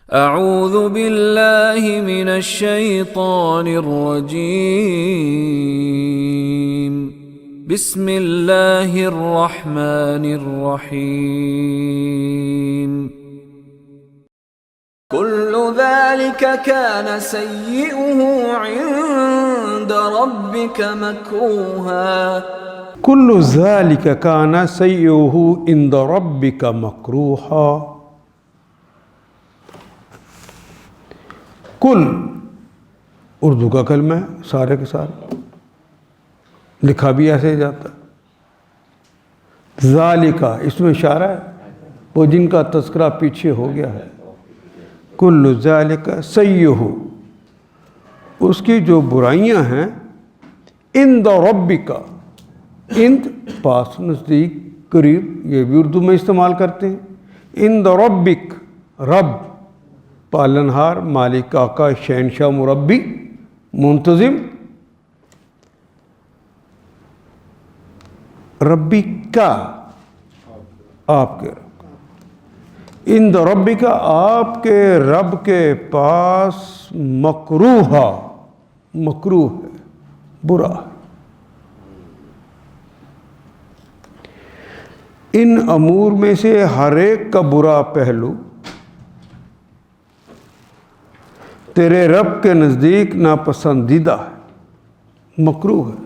اعوذ باللہ من الشیطان الرجیم بسم اللہ الرحمن الرحیم کل ذلك كان سیئه عند ربك مکروها کل ذلك كان سیئه عند ربك مکروها. کل اردو کا کلمہ ہے، سارے کے سارے لکھا بھی ایسے ہی جاتا ہے. ذالکہ اس میں اشارہ ہے وہ جن کا تذکرہ پیچھے ہو گیا ہے. کل ذالکہ سیئہ، اس کی جو برائیاں ہیں، عند ربک، عند پاس، نزدیک، قریب، یہ بھی اردو میں استعمال کرتے ہیں. عند ربک، رب پالنہار، مالک، آقا، شہنشاہ، مربی، منتظم. ربی کا، آپ کے رب، عند ربی کا، آپ کے رب کے پاس، مکروہ، مکروہ ہے، برا ہے. ان امور میں سے ہر ایک کا برا پہلو تیرے رب کے نزدیک ناپسندیدہ ہے، مکروہ ہے.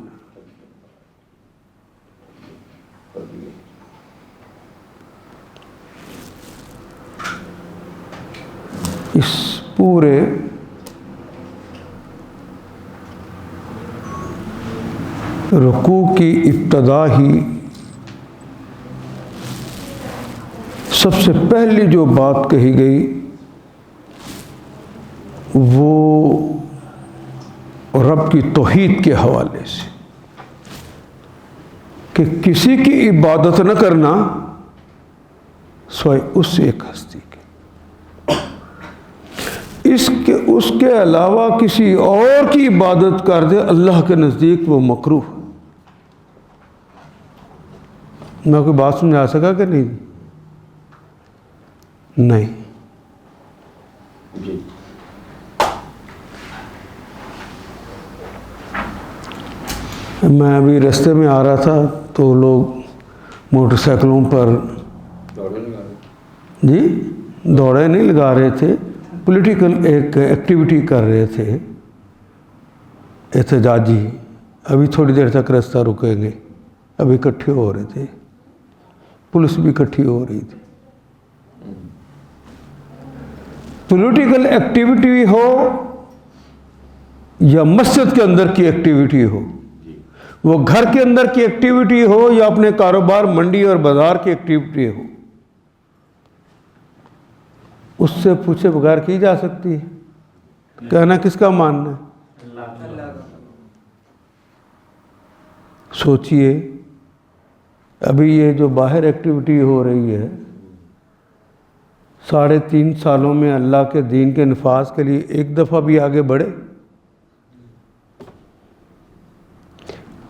اس پورے رکوع کی ابتدا ہی سب سے پہلی جو بات کہی گئی وہ رب کی توحید کے حوالے سے، کہ کسی کی عبادت نہ کرنا سوائے اس ایک ہستی کے، اس کے علاوہ کسی اور کی عبادت کر دے اللہ کے نزدیک وہ مکروہ ہے. میں کوئی بات سمجھا سکا کہ نہیں؟ نہیں. میں ابھی راستے میں آ رہا تھا تو لوگ موٹر سائیکلوں پر دوڑے نہیں لگا رہے تھے، پولیٹیکل ایک ایکٹیویٹی کر رہے تھے احتجاجی. ابھی تھوڑی دیر تک راستہ رکیں گے. ابھی اکٹھے ہو رہے تھے، پولیس بھی اکٹھی ہو رہی تھی. پولیٹیکل ایکٹیویٹی ہو یا مسجد کے اندر کی ایکٹیویٹی ہو، وہ گھر کے اندر کی ایکٹیویٹی ہو یا اپنے کاروبار، منڈی اور بازار کی ایکٹیویٹی ہو، اس سے پوچھے بغیر کی جا سکتی ہے. کہنا کس کا ماننا ہے؟ سوچئے ابھی یہ جو باہر ایکٹیویٹی ہو رہی ہے، 3.5 سالوں میں اللہ کے دین کے نفاذ کے لیے ایک دفعہ بھی آگے بڑھے؟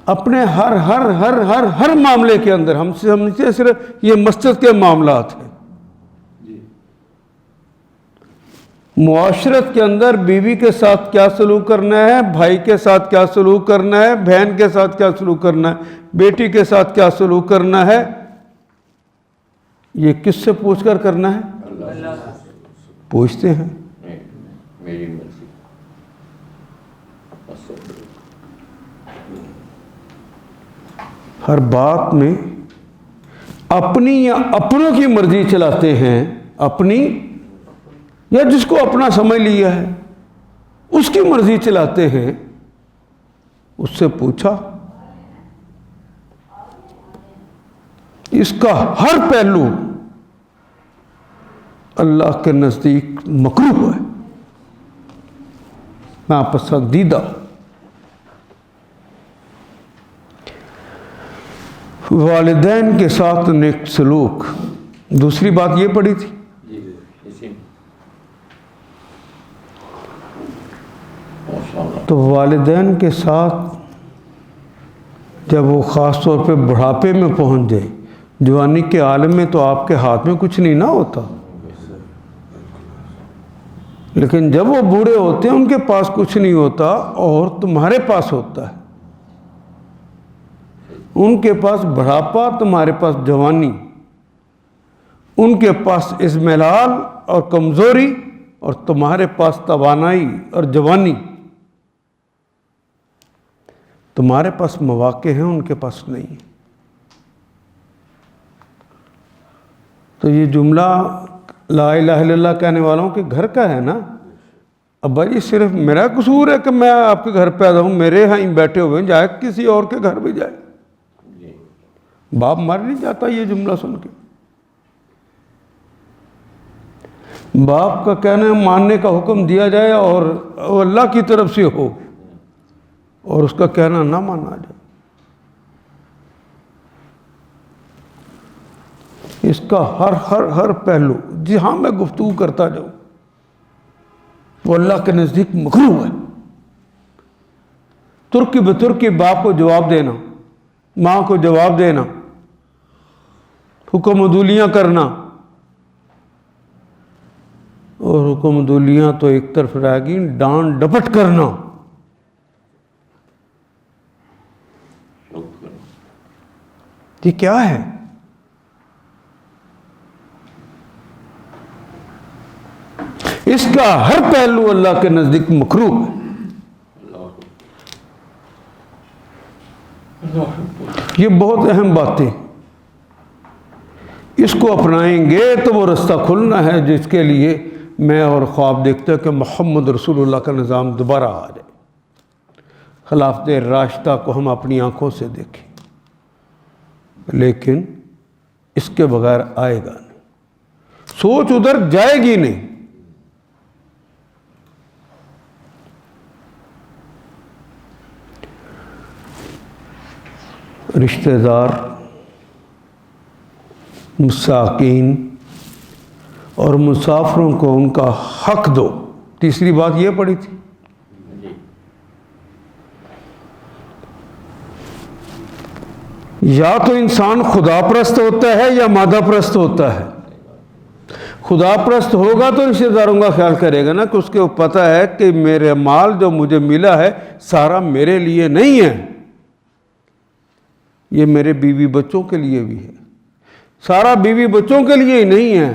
اپنے ہر معاملے کے اندر ہم سمجھتے ہیں صرف یہ مسجد کے معاملات ہیں. معاشرت کے اندر بیوی کے ساتھ کیا سلوک کرنا ہے، بھائی کے ساتھ کیا سلوک کرنا ہے، بہن کے ساتھ کیا سلوک کرنا ہے، بیٹی کے ساتھ کیا سلوک کرنا ہے، یہ کس سے پوچھ کر کرنا ہے؟ پوچھتے ہیں. ہر بات میں اپنی یا اپنوں کی مرضی چلاتے ہیں، اپنی یا جس کو اپنا سمجھ لیا ہے اس کی مرضی چلاتے ہیں. اس سے پوچھا، اس کا ہر پہلو اللہ کے نزدیک مکروہ ہے، ناپسندیدہ. والدین کے ساتھ نیک سلوک، دوسری بات یہ پڑھی تھی. تو والدین کے ساتھ جب وہ خاص طور پہ بڑھاپے میں پہنچ جائے، جوانی کے عالم میں تو آپ کے ہاتھ میں کچھ نہیں نہ ہوتا. لیکن جب وہ بوڑھے ہوتے ہیں ان کے پاس کچھ نہیں ہوتا اور تمہارے پاس ہوتا ہے. ان کے پاس بڑھاپا، تمہارے پاس جوانی. ان کے پاس اضمحلال اور کمزوری اور تمہارے پاس توانائی اور جوانی. تمہارے پاس مواقع ہیں، ان کے پاس نہیں. تو یہ جملہ لا الہ الا اللہ کہنے والوں کے گھر کا ہے نا. ابا جی صرف میرا قصور ہے کہ میں آپ کے گھر پیدا ہوں، میرے ہاں بیٹھے ہوئے ہیں، جائے کسی اور کے گھر بھی جائے. باپ مر نہیں جاتا یہ جملہ سن کے. باپ کا کہنا ماننے کا حکم دیا جائے اور وہ اللہ کی طرف سے ہو اور اس کا کہنا نہ مانا جائے. اس کا ہر پہلو جہاں میں گفتگو کرتا جاؤں وہ اللہ کے نزدیک مکروہ ہے. ترکی بترکی باپ کو جواب دینا، ماں کو جواب دینا، حکم عدولیاں کرنا. اور حکم عدولیاں تو ایک طرف رہ گئی، ڈانٹ ڈپٹ کرنا. یہ کیا ہے؟ اس کا ہر پہلو اللہ کے نزدیک مکروہ ہے. یہ بہت اہم باتیں. اس کو اپنائیں گے تو وہ رستہ کھلنا ہے جس کے لیے میں اور خواب دیکھتا کہ محمد رسول اللہ کا نظام دوبارہ آ جائے. خلافت راشدہ کو ہم اپنی آنکھوں سے دیکھیں، لیکن اس کے بغیر آئے گا نہیں. سوچ ادھر جائے گی نہیں. رشتہ دار، مساکین اور مسافروں کو ان کا حق دو. تیسری بات یہ پڑھی تھی. یا تو انسان خدا پرست ہوتا ہے یا مادہ پرست ہوتا ہے. خدا پرست ہوگا تو رشتہ داروں کا خیال کرے گا نا، کہ اس کو پتہ ہے کہ میرے مال جو مجھے ملا ہے سارا میرے لیے نہیں ہے، یہ میرے بیوی بچوں کے لیے بھی ہے. سارا بیوی بچوں کے لیے ہی نہیں ہے،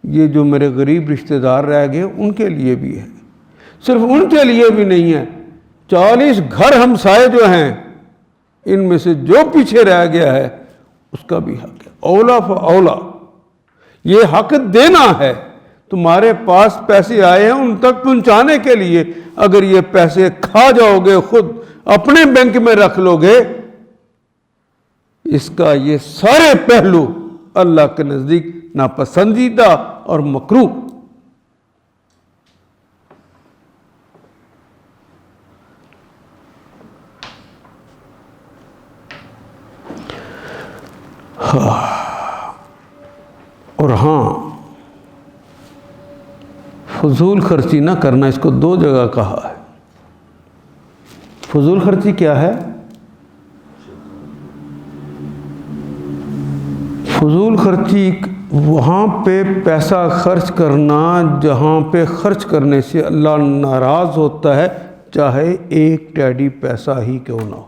یہ جو میرے غریب رشتہ دار رہ گئے ان کے لیے بھی ہے. صرف ان کے لیے بھی نہیں ہے، 40 گھر ہمسائے جو ہیں ان میں سے جو پیچھے رہ گیا ہے اس کا بھی حق ہے. اولا فاولا یہ حق دینا ہے. تمہارے پاس پیسے آئے ہیں ان تک پہنچانے کے لیے اگر یہ پیسے کھا جاؤ گے، خود اپنے بینک میں رکھ لو گے، اس کا یہ سارے پہلو اللہ کے نزدیک ناپسندیدہ اور مکروہ. اور ہاں، فضول خرچی نہ کرنا. اس کو 2 جگہ کہا ہے. فضول خرچی کیا ہے؟ فضول خرچی وہاں پہ پیسہ خرچ کرنا جہاں پہ خرچ کرنے سے اللہ ناراض ہوتا ہے، چاہے ایک ٹیڈی پیسہ ہی کیوں نہ ہو.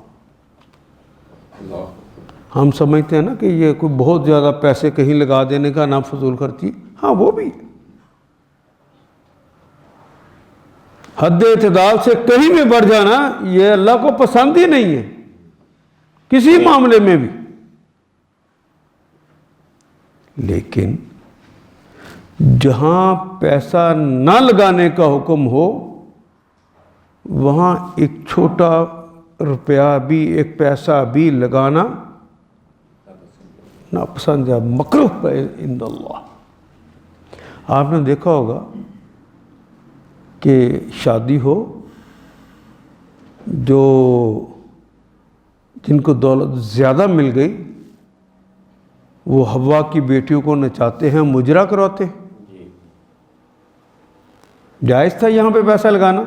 ہم سمجھتے ہیں نا کہ یہ کوئی بہت زیادہ پیسے کہیں لگا دینے کا نام فضول خرچی. ہاں وہ بھی حد اعتدال سے کہیں بھی بڑھ جانا یہ اللہ کو پسند ہی نہیں ہے کسی معاملے میں بھی. لیکن جہاں پیسہ نہ لگانے کا حکم ہو وہاں ایک چھوٹا روپیہ بھی، ایک پیسہ بھی لگانا ناپسند ہے، مکروہ ہے عند اللہ. آپ نے دیکھا ہوگا کہ شادی ہو، جن کو دولت زیادہ مل گئی وہ حوا کی بیٹیوں کو نچاتے ہیں، مجرا کرواتے ہیں. جائز تھا یہاں پہ پیسہ لگانا؟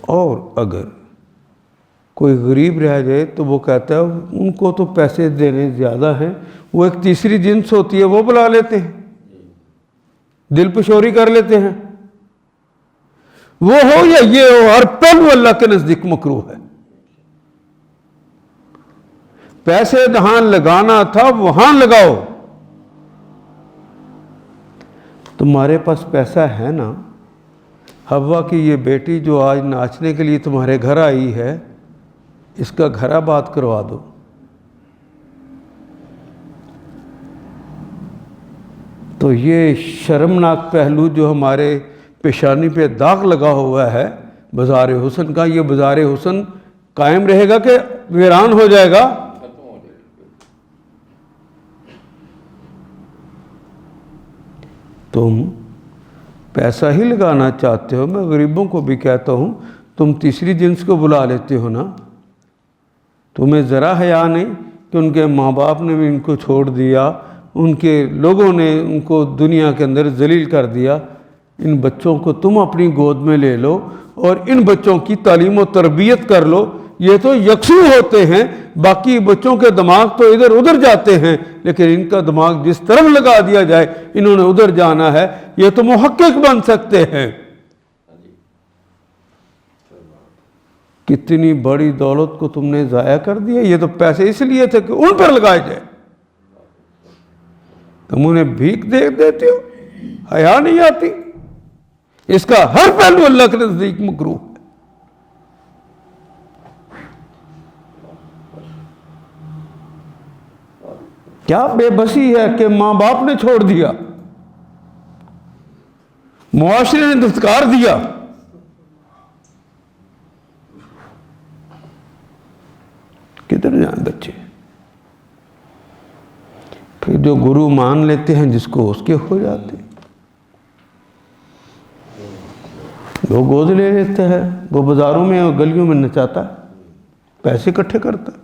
اور اگر کوئی غریب رہ جائے تو وہ کہتا ہے ان کو تو پیسے دینے زیادہ ہیں، وہ ایک تیسری جنس ہوتی ہے وہ بلا لیتے ہیں. دل پشوری کر لیتے ہیں، وہ ہو یا یہ ہو، ہر پہلو اللہ کے نزدیک مکروہ ہے۔ پیسے جہاں لگانا تھا وہاں لگاؤ۔ تمہارے پاس پیسہ ہے نا، حوا کی یہ بیٹی جو آج ناچنے کے لیے تمہارے گھر آئی ہے، اس کا گھر آباد کروا دو۔ تو یہ شرمناک پہلو جو ہمارے پیشانی پہ داغ لگا ہوا ہے بازار حسن کا، یہ بازار حسن قائم رہے گا کہ ویران ہو جائے گا؟ تم پیسہ ہی لگانا چاہتے ہو، میں غریبوں کو بھی کہتا ہوں، تم تیسری جنس کو بلا لیتے ہو نا، تمہیں ذرا حیا نہیں کہ ان کے ماں باپ نے بھی ان کو چھوڑ دیا، ان کے لوگوں نے ان کو دنیا کے اندر ذلیل کر دیا، ان بچوں کو تم اپنی گود میں لے لو اور ان بچوں کی تعلیم و تربیت کر لو۔ یہ تو یکسو ہوتے ہیں، باقی بچوں کے دماغ تو ادھر ادھر جاتے ہیں، لیکن ان کا دماغ جس طرف لگا دیا جائے انہوں نے ادھر جانا ہے، یہ تو محقق بن سکتے ہیں۔ کتنی بڑی دولت کو تم نے ضائع کر دیا، یہ تو پیسے اس لیے تھے کہ ان پر لگائے جائے، تم انہیں بھیک دے دیتے ہو، حیا نہیں آتی۔ اس کا ہر پہلو اللہ کے نزدیک مکروہ ہے۔ کیا بے بسی ہے کہ ماں باپ نے چھوڑ دیا، معاشرے نے دھتکار دیا، کدھر جائیں بچے؟ پھر جو گرو مان لیتے ہیں جس کو، اس کے ہو جاتے ہیں۔ وہ گود لے لیتا ہے، وہ بازاروں میں اور گلیوں میں نچاتا ہے، پیسے اکٹھے کرتا ہے۔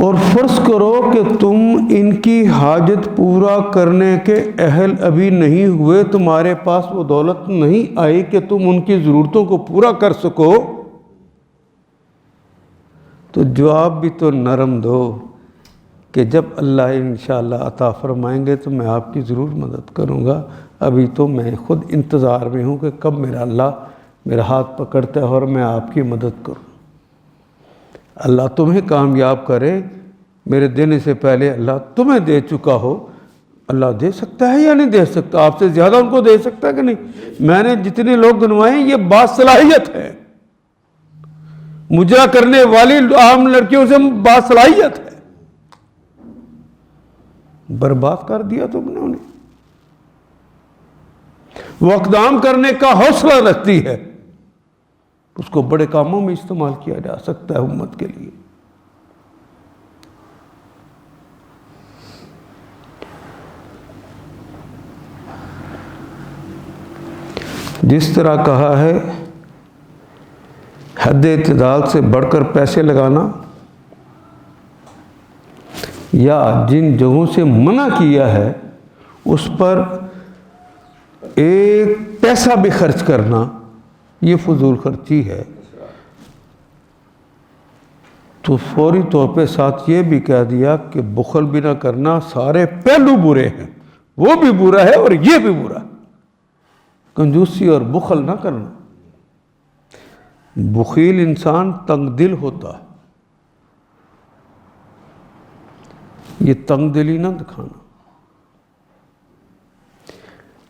اور فرض کرو کہ تم ان کی حاجت پورا کرنے کے اہل ابھی نہیں ہوئے، تمہارے پاس وہ دولت نہیں آئی کہ تم ان کی ضرورتوں کو پورا کر سکو، تو جواب بھی تو نرم دو کہ جب اللہ انشاءاللہ عطا فرمائیں گے تو میں آپ کی ضرور مدد کروں گا، ابھی تو میں خود انتظار میں ہوں کہ کب میرا اللہ میرا ہاتھ پکڑتا ہے اور میں آپ کی مدد کروں۔ اللہ تمہیں کامیاب کرے، میرے دینے سے پہلے اللہ تمہیں دے چکا ہو۔ اللہ دے سکتا ہے یا نہیں دے سکتا؟ آپ سے زیادہ ان کو دے سکتا ہے کہ نہیں؟ میں نے جتنے لوگ گنوائے ہیں یہ باصلاحیت ہے، مجرا کرنے والی عام لڑکیوں سے باصلاحیت ہے، برباد کر دیا تم نے انہیں۔ وہ اقدام کرنے کا حوصلہ رکھتی ہے، اس کو بڑے کاموں میں استعمال کیا جا سکتا ہے امت کے لیے۔ جس طرح کہا ہے حد اعتدال سے بڑھ کر پیسے لگانا، یا جن جگہوں سے منع کیا ہے اس پر ایک پیسہ بھی خرچ کرنا، یہ فضول خرچی ہے، تو فوری طور پہ ساتھ یہ بھی کہہ دیا کہ بخل بھی نہ کرنا، سارے پہلو برے ہیں، وہ بھی برا ہے اور یہ بھی برا ہے۔ کنجوسی اور بخل نہ کرنا، بخیل انسان تنگ دل ہوتا ہے، یہ تنگ دلی نہ دکھانا،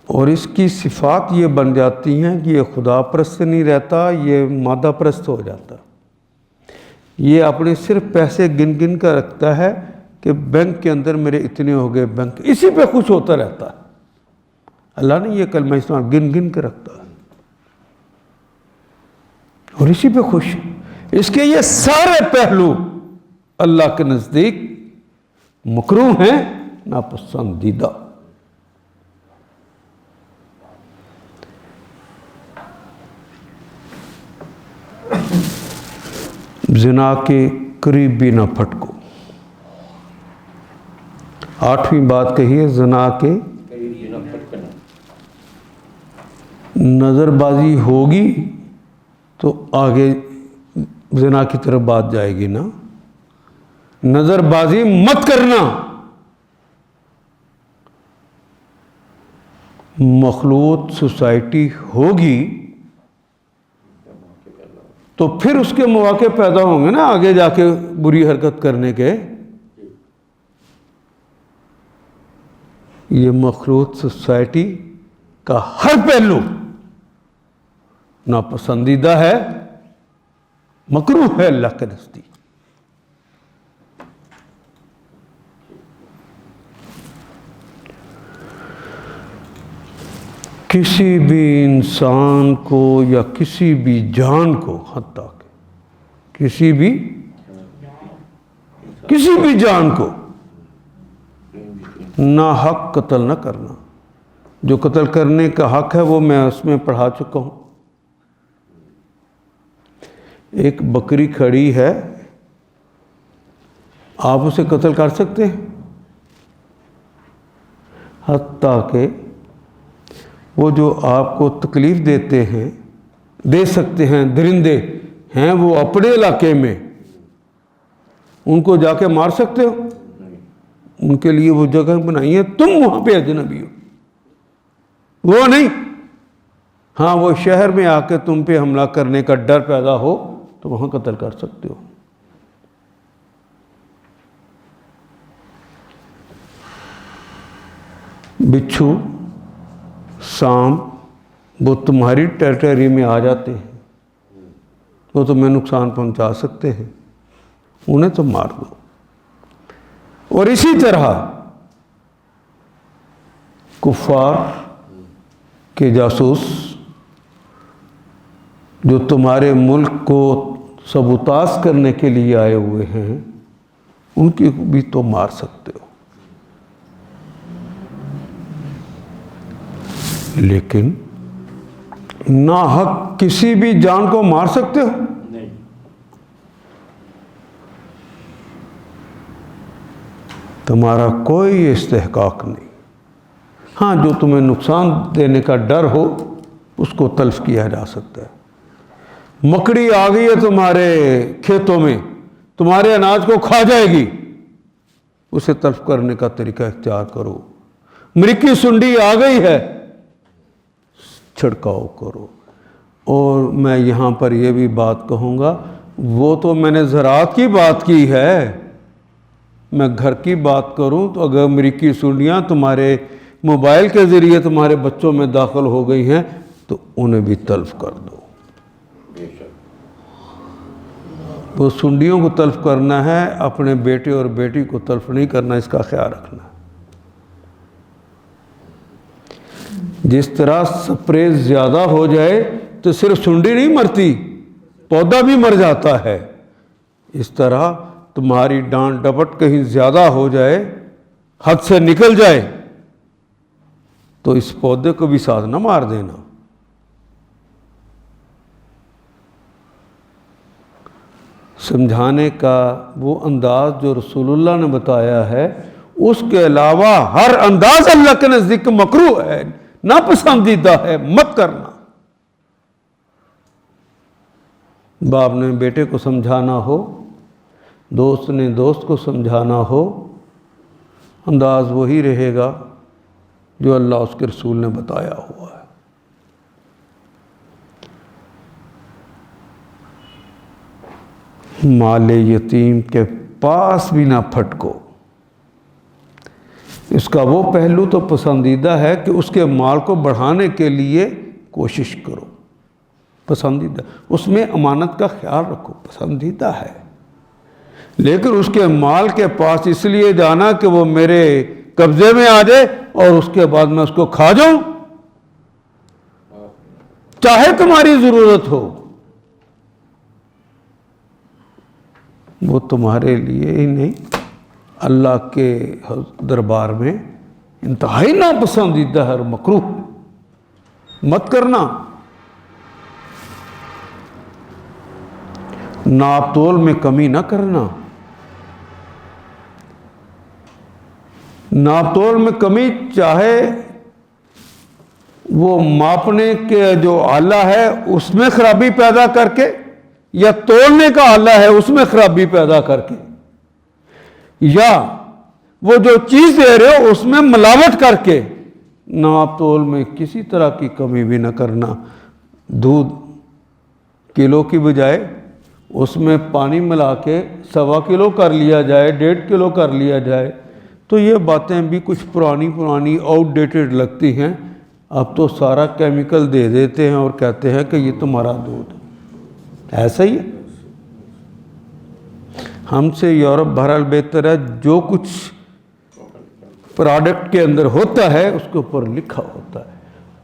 اور اس کی صفات یہ بن جاتی ہیں کہ یہ خدا پرست نہیں رہتا، یہ مادہ پرست ہو جاتا، یہ اپنے صرف پیسے گن گن کر رکھتا ہے کہ بینک کے اندر میرے اتنے ہو گئے، بینک اسی پہ خوش ہوتا رہتا ہے۔ اللہ نے یہ کلمہ استعمال گن گن کے رکھتا ہے اور اسی پہ خوش، اس کے یہ سارے پہلو اللہ کے نزدیک مکروہ ہیں، ناپسندیدہ۔ زنا کے قریب بھی نہ پھٹکو۔ 8ویں بات کہی ہے، زنا کے نظر بازی ہوگی تو آگے زنا کی طرف بات جائے گی نا، نظر بازی مت کرنا. مخلوط سوسائٹی ہوگی تو پھر اس کے مواقع پیدا ہوں گے نا آگے جا کے بری حرکت کرنے کے. یہ مخلوط سوسائٹی کا ہر پہلو ناپسندیدہ ہے، مکروہ ہے اللہ کے نزدیک. کسی بھی انسان کو یا کسی بھی جان کو، حتیٰ کہ کسی بھی جان کو ناحق قتل نہ کرنا. جو قتل کرنے کا حق ہے وہ میں اس میں پڑھا چکا ہوں. ایک بکری کھڑی ہے، آپ اسے قتل کر سکتے ہیں، حتیٰ کہ وہ جو آپ کو تکلیف دیتے ہیں، دے سکتے ہیں، درندے ہیں وہ اپنے علاقے میں، ان کو جا کے مار سکتے ہو؟ ان کے لیے وہ جگہ بنائی ہے، تم وہاں پہ اجنبی ہو، وہ نہیں. ہاں وہ شہر میں آ کے تم پہ حملہ کرنے کا ڈر پیدا ہو تو وہاں قتل کر سکتے ہو. بچھو، سانپ وہ تمہاری ٹیریٹری میں آ جاتے ہیں، وہ تمہیں نقصان پہنچا سکتے ہیں، انہیں تو مار دو. اور اسی طرح کفار کے جاسوس جو تمہارے ملک کو سبوتاژ کرنے کے لیے آئے ہوئے ہیں، ان کی بھی تو مار سکتے ہو. لیکن ناحق کسی بھی جان کو مار سکتے ہو؟ نہیں. تمہارا کوئی استحقاق نہیں. ہاں جو تمہیں نقصان دینے کا ڈر ہو اس کو تلف کیا جا سکتا ہے. مکڑی آ گئی ہے تمہارے کھیتوں میں، تمہارے اناج کو کھا جائے گی، اسے تلف کرنے کا طریقہ اختیار کرو. مریخی سنڈی آ گئی ہے، چھڑکاؤ کرو. اور میں یہاں پر یہ بھی بات کہوں گا، وہ تو میں نے زراعت کی بات کی ہے، میں گھر کی بات کروں تو اگر امریکی سنڈیاں تمہارے موبائل کے ذریعے تمہارے بچوں میں داخل ہو گئی ہیں تو انہیں بھی تلف کر دو. وہ سنڈیوں کو تلف کرنا ہے، اپنے بیٹے اور بیٹی کو تلف نہیں کرنا، اس کا خیال رکھنا. جس طرح سپرے زیادہ ہو جائے تو صرف سنڈی نہیں مرتی، پودا بھی مر جاتا ہے. اس طرح تمہاری ڈانٹ ڈپٹ کہیں زیادہ ہو جائے، حد سے نکل جائے تو اس پودے کو بھی ساتھ نہ مار دینا. سمجھانے کا وہ انداز جو رسول اللہ نے بتایا ہے، اس کے علاوہ ہر انداز اللہ کے نزدیک مکروہ ہے، ناپسندیدہ ہے، مت کرنا. باپ نے بیٹے کو سمجھانا ہو، دوست نے دوست کو سمجھانا ہو، انداز وہی رہے گا جو اللہ اس کے رسول نے بتایا ہوا ہے. مال یتیم کے پاس بھی نہ پھٹکو. اس کا وہ پہلو تو پسندیدہ ہے کہ اس کے مال کو بڑھانے کے لیے کوشش کرو، پسندیدہ، اس میں امانت کا خیال رکھو، پسندیدہ ہے. لیکن اس کے مال کے پاس اس لیے جانا کہ وہ میرے قبضے میں آ جائے اور اس کے بعد میں اس کو کھا جاؤں، چاہے تمہاری ضرورت ہو، وہ تمہارے لیے ہی نہیں، اللہ کے دربار میں انتہائی ناپسندیدہ ہے اور مکروہ. مت کرنا. ناپ تول میں کمی نہ کرنا. ناپ تول میں کمی چاہے وہ ماپنے کے جو آلہ ہے اس میں خرابی پیدا کر کے، یا تولنے کا آلہ ہے اس میں خرابی پیدا کر کے. یا وہ جو چیز دے رہے ہو اس میں ملاوٹ کر کے ناپ تول میں کسی طرح کی کمی بھی نہ کرنا. دودھ کلو کی بجائے اس میں پانی ملا کے 1.25 کلو کر لیا جائے, 1.5 کلو کر لیا جائے, تو یہ باتیں بھی کچھ پرانی آؤٹ ڈیٹڈ لگتی ہیں. اب تو سارا کیمیکل دے دیتے ہیں اور کہتے ہیں کہ یہ تمہارا دودھ ہے. ایسا ہی ہے. ہم سے یورپ بہرحال بہتر ہے. جو کچھ پروڈکٹ کے اندر ہوتا ہے اس کے اوپر لکھا ہوتا ہے,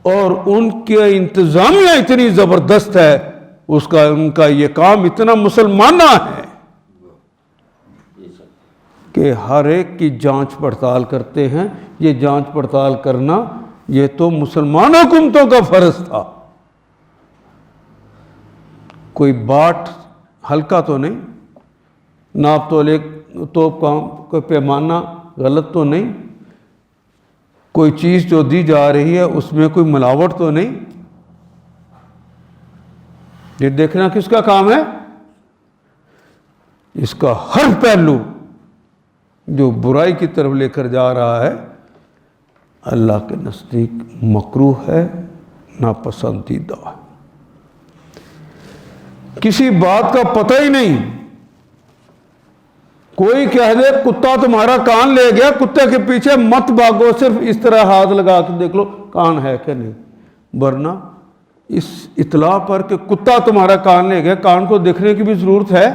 اور ان کے انتظامیہ اتنی زبردست ہے, ان کا یہ کام اتنا مسلمانہ ہے کہ ہر ایک کی جانچ پڑتال کرتے ہیں. یہ جانچ پڑتال کرنا یہ تو مسلمان حکومتوں کا فرض تھا. کوئی باٹ ہلکا تو نہیں, ناپ تولے تو کوئی پیمانہ غلط تو نہیں, کوئی چیز جو دی جا رہی ہے اس میں کوئی ملاوٹ تو نہیں. یہ دیکھنا کس کا کام ہے؟ اس کا ہر پہلو جو برائی کی طرف لے کر جا رہا ہے اللہ کے نزدیک مکروہ ہے, ناپسندیدہ ہے. کسی بات کا پتہ ہی نہیں, کوئی کہہ دے کتا تمہارا کان لے گیا, کتے کے پیچھے مت بھاگو, صرف اس طرح ہاتھ لگا کے دیکھ لو کان ہے کہ نہیں. ورنہ اس اطلاع پر کہ کتا تمہارا کان لے گیا, کان کو دیکھنے کی بھی ضرورت ہے.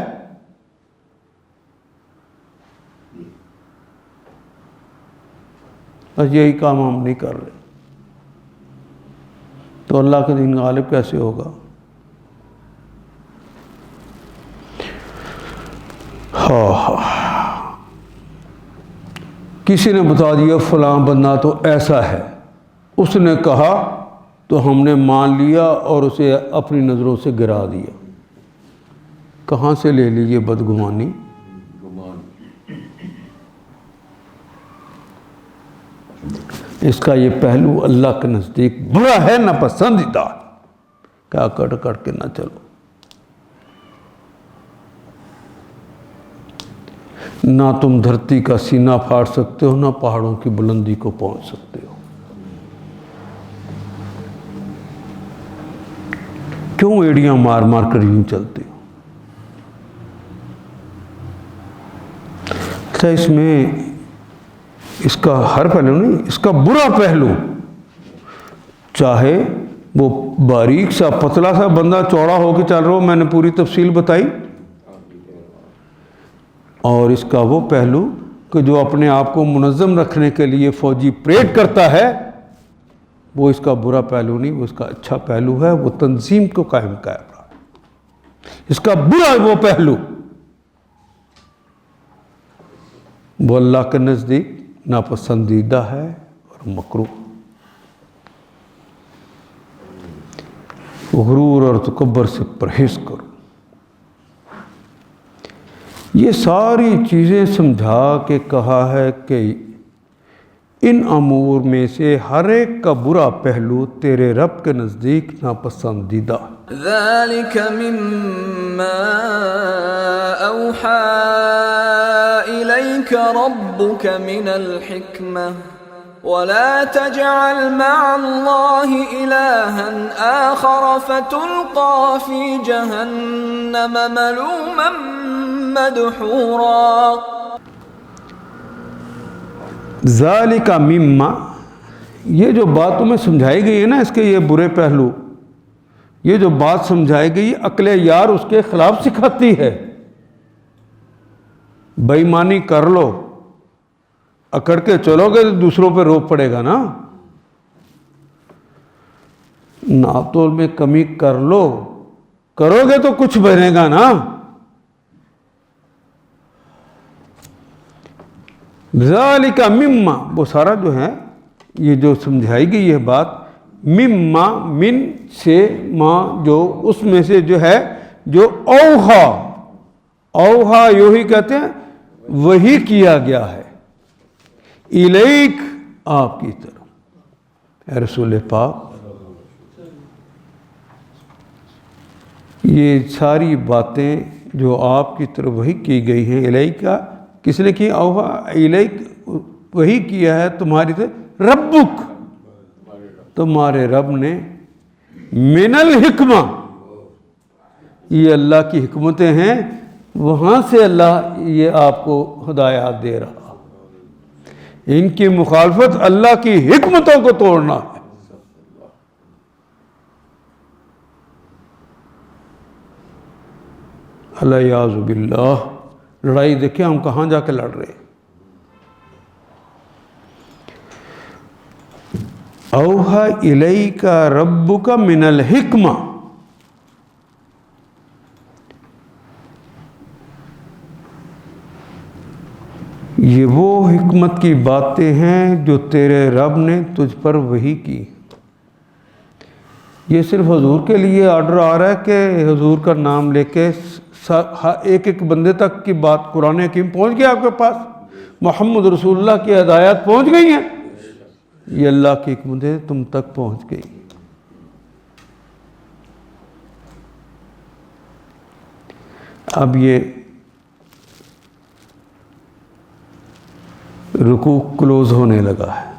بس یہی کام ہم نہیں کر رہے, تو اللہ کا دین غالب کیسے ہوگا؟ کسی نے بتا دیا فلاں بندہ تو ایسا ہے, اس نے کہا تو ہم نے مان لیا اور اسے اپنی نظروں سے گرا دیا. کہاں سے لے لی یہ بدگمانی؟ اس کا یہ پہلو اللہ کے نزدیک برا ہے, ناپسندیدہ. کیا کٹ کے نہ چلو. نہ تم دھرتی کا سینہ پھاڑ سکتے ہو, نہ پہاڑوں کی بلندی کو پہنچ سکتے ہو. کیوں ایڑیاں مار مار کر یوں چلتے ہو؟ اچھا, اس میں اس کا ہر پہلو نہیں, اس کا برا پہلو, چاہے وہ باریک سا پتلا سا بندہ چوڑا ہو کے چل رہا ہو, میں نے پوری تفصیل بتائی, اور اس کا وہ پہلو کہ جو اپنے آپ کو منظم رکھنے کے لیے فوجی پریڈ کرتا ہے, وہ اس کا برا پہلو نہیں, وہ اس کا اچھا پہلو ہے. وہ تنظیم کو قائم کر رہا ہے. اس کا برا وہ پہلو وہ اللہ کے نزدیک ناپسندیدہ ہے اور مکروہ. غرور اور تکبر سے پرہیز کرو. یہ ساری چیزیں سمجھا کے کہا ہے کہ ان امور میں سے ہر ایک کا برا پہلو تیرے رب کے نزدیک ناپسندیدہ. ذَلِكَ مِمَّا أَوْحَى إِلَيْكَ رَبُّكَ مِنَ الْحِكْمَةِ وَلَا تَجْعَلْ مَعَ اللَّهِ إِلَٰهًا آخَرَ فَتُلْقَىٰ فِي جَهَنَّمَ مَلُومًا مَدْحُورًا. ذالک مما, یہ جو بات تمہیں سمجھائی گئی ہے نا, اس کے یہ برے پہلو, یہ جو بات سمجھائی گئی عقل یار اس کے خلاف سکھاتی ہے. بے ایمانی کر لو, اکڑ کے چلو گے تو دوسروں پہ روپ پڑے گا نا. ناپ تول میں کمی کر لو, کرو گے تو کچھ بنے گا نا. ذالک مما, وہ سارا جو ہے یہ جو سمجھائی گئی یہ بات, مما من سے, ما جو اس میں سے جو ہے, جو اوہا, اوہا یوں ہی کہتے ہیں, وہی کیا گیا ہے, الیک, آپ کی طرف, اے رسول پاک. یہ ساری باتیں جو آپ کی طرف وہی کی گئی ہیں, الیک کا کس نے کی؟ اوحا الیک، وہی کیا ہے تمہاری سے، ربک، تمہارے رب نے، من الحکمہ، یہ اللہ کی حکمتیں ہیں، وہاں سے اللہ یہ آپ کو ہدایات دے رہا۔ ان کی مخالفت اللہ کی حکمتوں کو توڑنا ہے۔ الیاذ باللہ، لڑائی دیکھیں ہم کہاں جا کے لڑ رہے ہیں۔ اوحا الیک ربک من الحکمہ، یہ وہ حکمت کی باتیں ہیں جو تیرے رب نے تجھ پر وحی کی۔ یہ صرف حضور کے لیے آرڈر آ رہا ہے کہ حضور کا نام لے کے ایک ایک بندے تک کی بات قرآن حکیم پہنچ گیا آپ کے پاس، محمد رسول اللہ کی ہدایات پہنچ گئی ہیں، یہ اللہ کی حکمتیں تم تک پہنچ گئی۔ اب یہ رکوع کلوز ہونے لگا ہے۔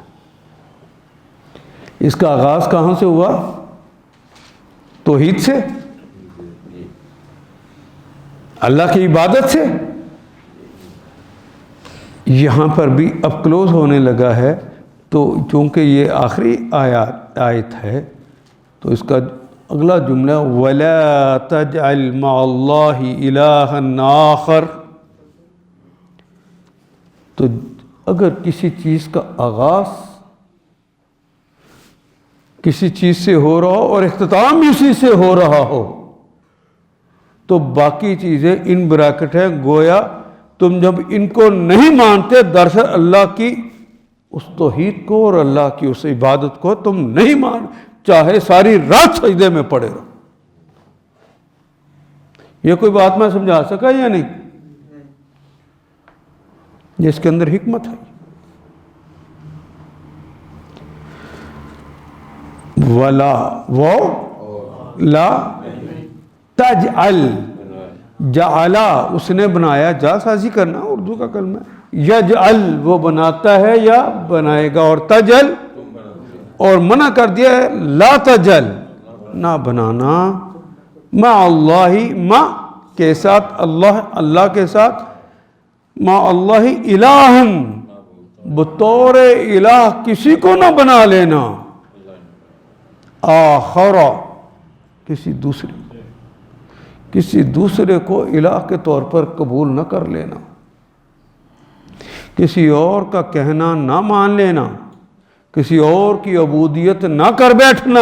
اس کا آغاز کہاں سے ہوا؟ توحید سے، اللہ کی عبادت سے۔ یہاں پر بھی اب کلوز ہونے لگا ہے، تو چونکہ یہ آخری آیت ہے تو اس کا اگلا جملہ وَلَا تَجْعَلْ مَعَ اللَّهِ إِلَٰهًا آخر، تو اگر کسی چیز کا آغاز کسی چیز سے ہو رہا ہو اور اختتام بھی اسی سے ہو رہا ہو تو باقی چیزیں ان بریکٹ ہیں، گویا تم جب ان کو نہیں مانتے دراصل اللہ کی اس توحید کو اور اللہ کی اس عبادت کو تم نہیں مان، چاہے ساری رات سجدے میں پڑے رہو۔ یہ کوئی بات میں سمجھا سکا یا نہیں؟ جس کے اندر حکمت ہے۔ ولا وہ لا تجعل، جعلا اس نے بنایا، جا سازی کرنا اردو کا کلمہ ہے، یجعل وہ بناتا ہے یا بنائے گا، اور تجل اور منع کر دیا ہے لا تجل، نہ بنانا، مع اللہ، مع کے ساتھ، اللہ کے ساتھ، مع اللہ الہًا، بطور الہ کسی کو نہ بنا لینا، آخر کسی دوسرے کو الہ کے طور پر قبول نہ کر لینا، کسی اور کا کہنا نہ مان لینا، کسی اور کی عبودیت نہ کر بیٹھنا،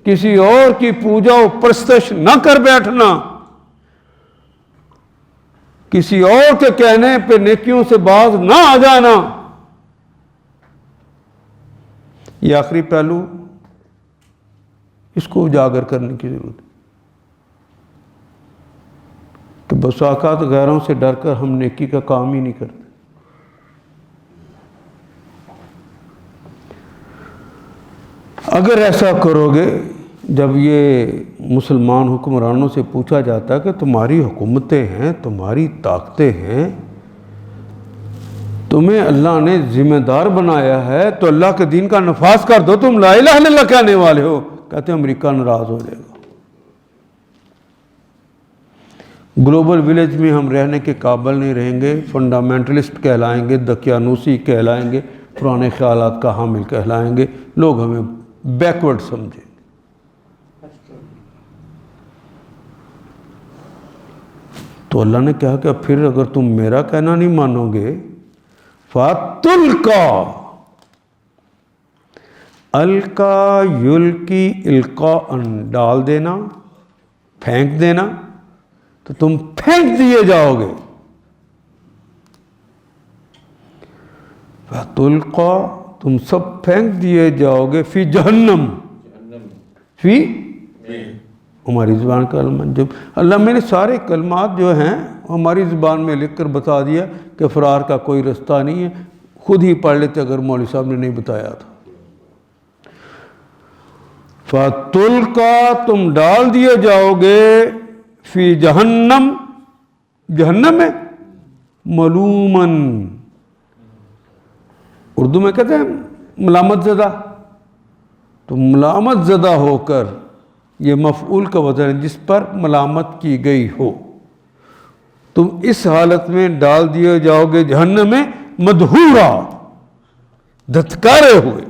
کسی اور کی پوجا و پرستش نہ کر بیٹھنا، کسی اور کے کہنے پہ نیکیوں سے باز نہ آ جانا۔ یہ آخری پہلو، اس کو اجاگر کرنے کی ضرورت ہے کہ بس اوقات غیروں سے ڈر کر ہم نیکی کا کام ہی نہیں کرتے۔ اگر ایسا کرو گے، جب یہ مسلمان حکمرانوں سے پوچھا جاتا ہے کہ تمہاری حکومتیں ہیں، تمہاری طاقتیں ہیں، تمہیں اللہ نے ذمہ دار بنایا ہے تو اللہ کے دین کا نفاذ کر دو، تم لا الہ الا اللہ کہنے والے ہو، کہتے ہیں امریکہ ناراض ہو جائے گا، گلوبل ولیج میں ہم رہنے کے قابل نہیں رہیں گے، فنڈامنٹلسٹ کہلائیں گے، دقیانوسی کہلائیں گے، پرانے خیالات کا حامل کہلائیں گے، لوگ ہمیں بیکورڈ سمجھیں گے۔ تو اللہ نے کہا کہ پھر اگر تم میرا کہنا نہیں مانو گے، فَتُلْقَى، القا یلقی القاء، ڈال دینا، پھینک دینا، تو تم پھینک دیے جاؤ گے، فَتُلْقَى، تم سب پھینک دیے جاؤ گے، فی جہنم، فی ہماری زبان کا کلمہ، جب اللہ میں نے سارے کلمات جو ہیں ہماری زبان میں لکھ کر بتا دیا کہ فرار کا کوئی رستہ نہیں ہے، خود ہی پڑھ لیتے اگر مولوی صاحب نے نہیں بتایا تھا۔ فَتُلْقَى، تم ڈال دیے جاؤ گے، فی جہنم، جہنم میں، ملومن، اردو میں کہتے ہیں ملامت زدہ، تو ملامت زدہ ہو کر، یہ مفعول کا وزن ہے جس پر ملامت کی گئی ہو، تم اس حالت میں ڈال دیے جاؤ گے جہنم میں مدحورا، دھتکارے ہوئے،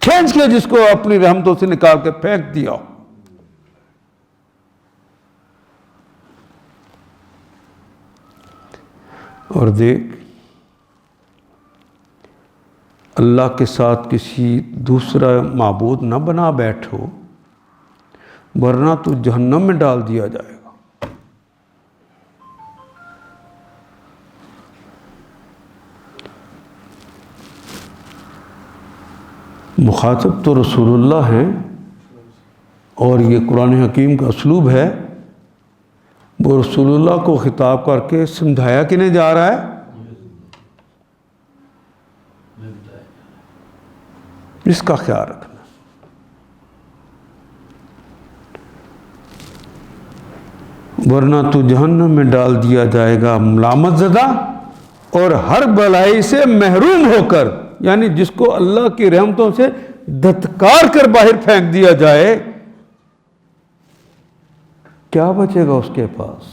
کھینچ کے جس کو اپنی رحمتوں سے نکال کے پھینک دیا۔ اور دیکھ، اللہ کے ساتھ کسی دوسرا معبود نہ بنا بیٹھو، ورنہ تو جہنم میں ڈال دیا جائے گا۔ مخاطب تو رسول اللہ ہیں، اور یہ قرآن حکیم کا اسلوب ہے، وہ رسول اللہ کو خطاب کر کے سمجھایا کنے جا رہا ہے؟ اس کا خیال رکھنا۔ ورنہ تو جہنم میں ڈال دیا جائے گا ملامت زدہ اور ہر بلائی سے محروم ہو کر، یعنی جس کو اللہ کی رحمتوں سے دھتکار کر باہر پھینک دیا جائے، کیا بچے گا اس کے پاس؟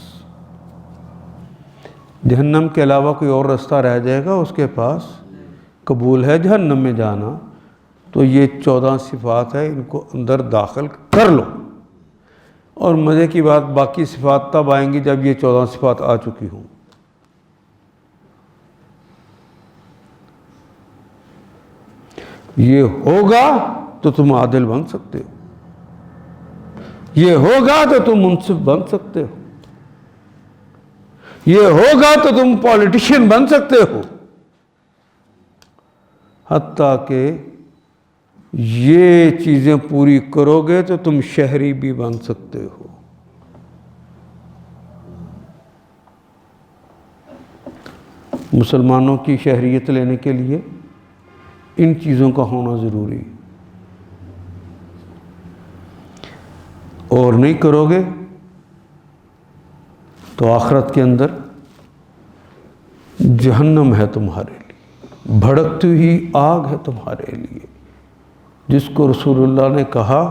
جہنم کے علاوہ کوئی اور راستہ رہ جائے گا اس کے پاس؟ قبول ہے جہنم میں جانا، تو یہ 14 صفات ہے، ان کو اندر داخل کر لو۔ اور مزے کی بات، باقی صفات تب آئیں گی جب یہ 14 صفات آ چکی ہوں۔ یہ ہوگا تو تم عادل بن سکتے ہو، یہ ہوگا تو تم منصف بن سکتے ہو، یہ ہوگا تو تم پولیٹیشین بن سکتے ہو، حتیٰ کہ یہ چیزیں پوری کرو گے تو تم شہری بھی بن سکتے ہو۔ مسلمانوں کی شہریت لینے کے لیے ان چیزوں کا ہونا ضروری، اور نہیں کرو گے تو آخرت کے اندر جہنم ہے تمہارے لیے، بھڑکتی ہوئی آگ ہے تمہارے لیے، جس کو رسول اللہ نے کہا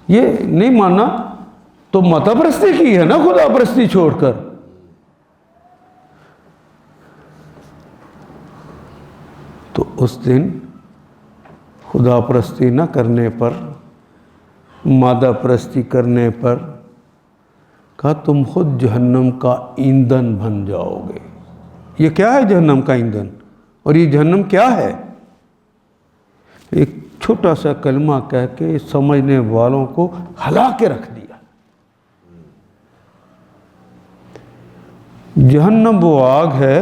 یہ نہیں مانا تو متا پرستی کی ہے نا، خدا پرستی چھوڑ کر۔ تو اس دن خدا پرستی نہ کرنے پر، مادہ پرستی کرنے پر کہا تم خود جہنم کا ایندھن بن جاؤ گے۔ یہ کیا ہے جہنم کا ایندھن؟ اور یہ جہنم کیا ہے؟ ایک چھوٹا سا کلمہ کہہ کے سمجھنے والوں کو ہلا کے رکھ دیا۔ جہنم وہ آگ ہے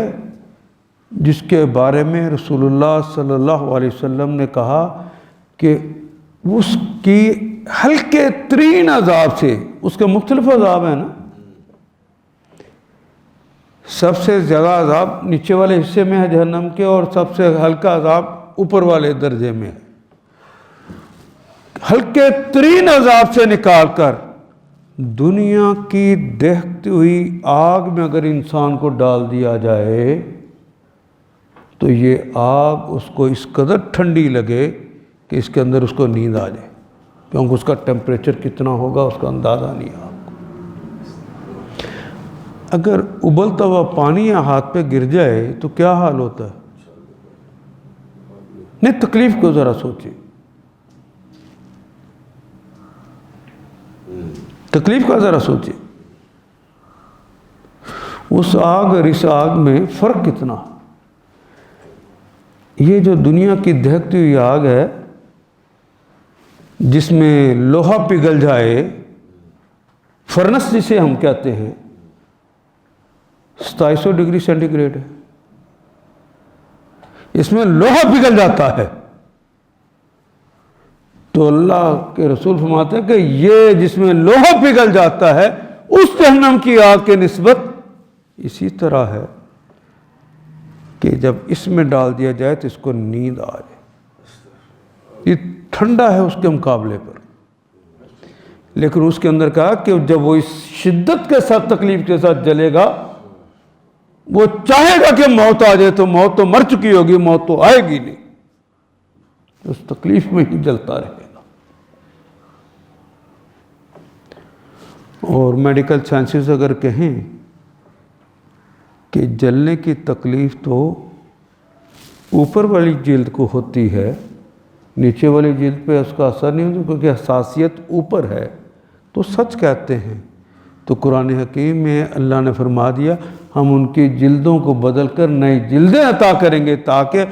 جس کے بارے میں رسول اللہ صلی اللہ علیہ وسلم نے کہا کہ اس کی ہلکے ترین عذاب سے، اس کے مختلف عذاب ہیں نا، سب سے زیادہ عذاب نیچے والے حصے میں ہے جہنم کے، اور سب سے ہلکا عذاب اوپر والے درجے میں ہے۔ ہلکے ترین عذاب سے نکال کر دنیا کی دہتی ہوئی آگ میں اگر انسان کو ڈال دیا جائے تو یہ آگ اس کو اس قدر ٹھنڈی لگے کہ اس کے اندر اس کو نیند آ جائے، کیونکہ اس کا ٹیمپریچر کتنا ہوگا اس کا اندازہ نہیں ہے آپ کو۔ اگر ابلتا ہوا پانی ہاتھ پہ گر جائے تو کیا حال ہوتا ہے؟ نہیں، تکلیف کو ذرا سوچیں، تکلیف کا ذرا سوچیں۔ اس آگ اور اس آگ میں فرق کتنا؟ یہ جو دنیا کی دہکتی ہوئی آگ ہے جس میں لوہا پگھل جائے، فرنس جسے ہم کہتے ہیں، 2700 ڈگری سینٹی گریڈ ہے، اس میں لوہا پگھل جاتا ہے، تو اللہ کے رسول فرماتے ہیں کہ یہ جس میں لوہا پگھل جاتا ہے اس جہنم کی آگ کے نسبت اسی طرح ہے کہ جب اس میں ڈال دیا جائے تو اس کو نیند آ جائے۔ یہ ٹھنڈا ہے اس کے مقابلے پر، لیکن اس کے اندر کہا کہ جب وہ اس شدت کے ساتھ تکلیف کے ساتھ جلے گا، وہ چاہے گا کہ موت آ جائے تو موت تو مر چکی ہوگی، موت تو آئے گی نہیں، اس تکلیف میں ہی جلتا رہے گا۔ اور میڈیکل سائنسز اگر کہیں کہ جلنے کی تکلیف تو اوپر والی جلد کو ہوتی ہے، نیچے والی جلد پہ اس کا اثر نہیں ہوتا کیونکہ حساسیت اوپر ہے، تو سچ کہتے ہیں۔ تو قرآن حکیم میں اللہ نے فرما دیا ہم ان کی جلدوں کو بدل کر نئی جلدیں عطا کریں گے تاکہ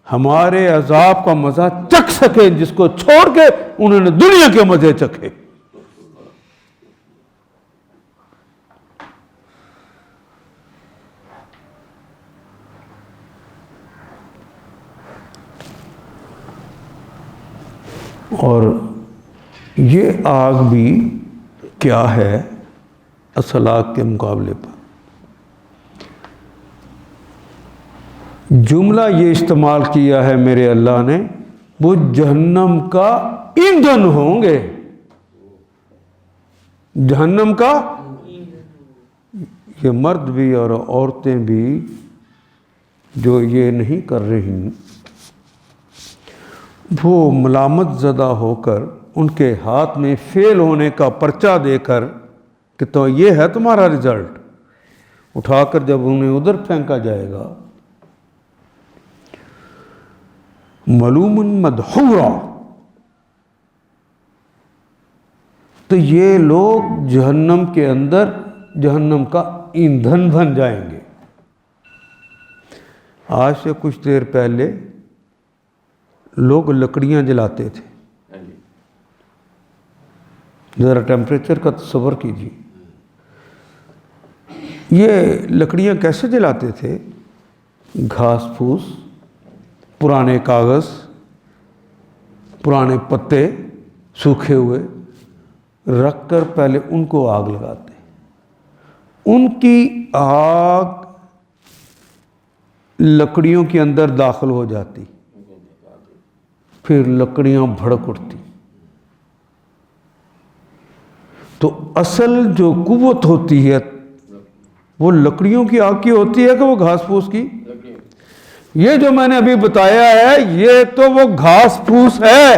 ہمارے عذاب کا مزہ چکھ سکیں، جس کو چھوڑ کے انہوں نے دنیا کے مزے چکھے۔ اور یہ آگ بھی کیا ہے اصل آگ کے مقابلے پر؟ جملہ یہ استعمال کیا ہے میرے اللہ نے، وہ جہنم کا ایندھن ہوں گے، جہنم کا۔ یہ مرد بھی اور عورتیں بھی جو یہ نہیں کر رہی، وہ ملامت زدہ ہو کر ان کے ہاتھ میں فیل ہونے کا پرچہ دے کر کہ تو یہ ہے تمہارا رزلٹ، اٹھا کر جب انہیں ادھر پھینکا جائے گا، ملوم مدحورا، تو یہ لوگ جہنم کے اندر جہنم کا ایندھن بن جائیں گے۔ آج سے کچھ دیر پہلے لوگ لکڑیاں جلاتے تھے، ذرا ٹیمپریچر کا تصور کیجیے۔ یہ لکڑیاں کیسے جلاتے تھے؟ گھاس پھوس، پرانے کاغذ، پرانے پتے سوکھے ہوئے رکھ کر پہلے ان کو آگ لگاتے، ان کی آگ لکڑیوں کے اندر داخل ہو جاتی، پھر لکڑیاں بھڑک اٹھتی۔ تو اصل جو قوت ہوتی ہے وہ لکڑیوں کی آگ کی ہوتی ہے کہ وہ گھاس پھوس کی؟ یہ جو میں نے ابھی بتایا ہے یہ تو وہ گھاس پھوس ہے۔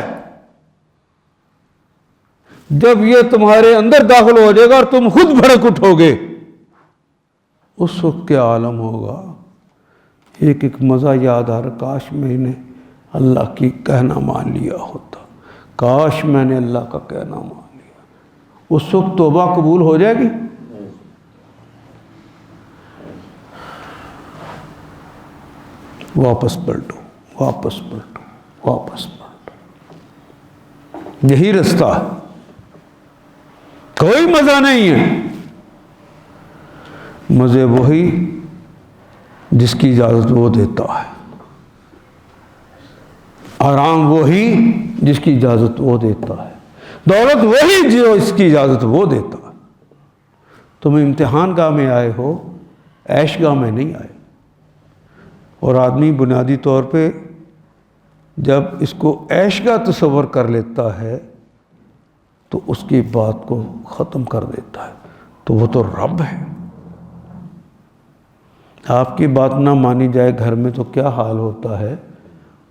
جب یہ تمہارے اندر داخل ہو جائے گا اور تم خود بھڑک اٹھو گے، اس وقت کیا عالم ہوگا۔ ایک ایک مزہ یاد آ رہا، کاش میں نے اللہ کی کہنا مان لیا ہوتا، کاش میں نے اللہ کا کہنا مان لیا۔ اس وقت توبہ قبول ہو جائے گی؟ واپس پلٹو، واپس پلٹو، واپس پلٹو، یہی رستہ ہے، کوئی مزہ نہیں ہے۔ مزے وہی جس کی اجازت وہ دیتا ہے، آرام وہی جس کی اجازت وہ دیتا ہے، دولت وہی جو اس کی اجازت وہ دیتا ہے۔ تم امتحان گاہ میں آئے ہو، عیش گاہ میں نہیں آئے۔ اور آدمی بنیادی طور پہ جب اس کو عیش گاہ تصور کر لیتا ہے تو اس کی بات کو ختم کر دیتا ہے، تو وہ تو رب ہے۔ آپ کی بات نہ مانی جائے گھر میں تو کیا حال ہوتا ہے،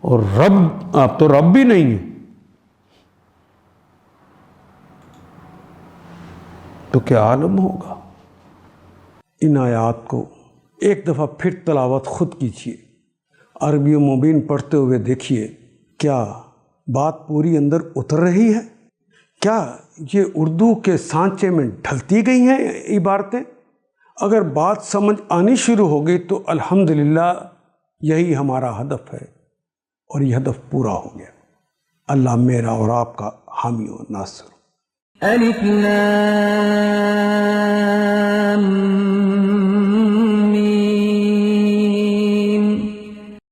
اور رب، آپ تو رب بھی نہیں ہیں، تو کیا عالم ہوگا۔ ان آیات کو ایک دفعہ پھر تلاوت خود کیجیے، عربی و مبین پڑھتے ہوئے دیکھیے کیا بات پوری اندر اتر رہی ہے، کیا یہ اردو کے سانچے میں ڈھلتی گئی ہیں عبارتیں۔ اگر بات سمجھ آنی شروع ہو گئی تو الحمدللہ یہی ہمارا ہدف ہے، اور یہ ہدف پورا ہو گیا۔ اللہ میرا اور آپ کا حامی و ناصر۔ الف لام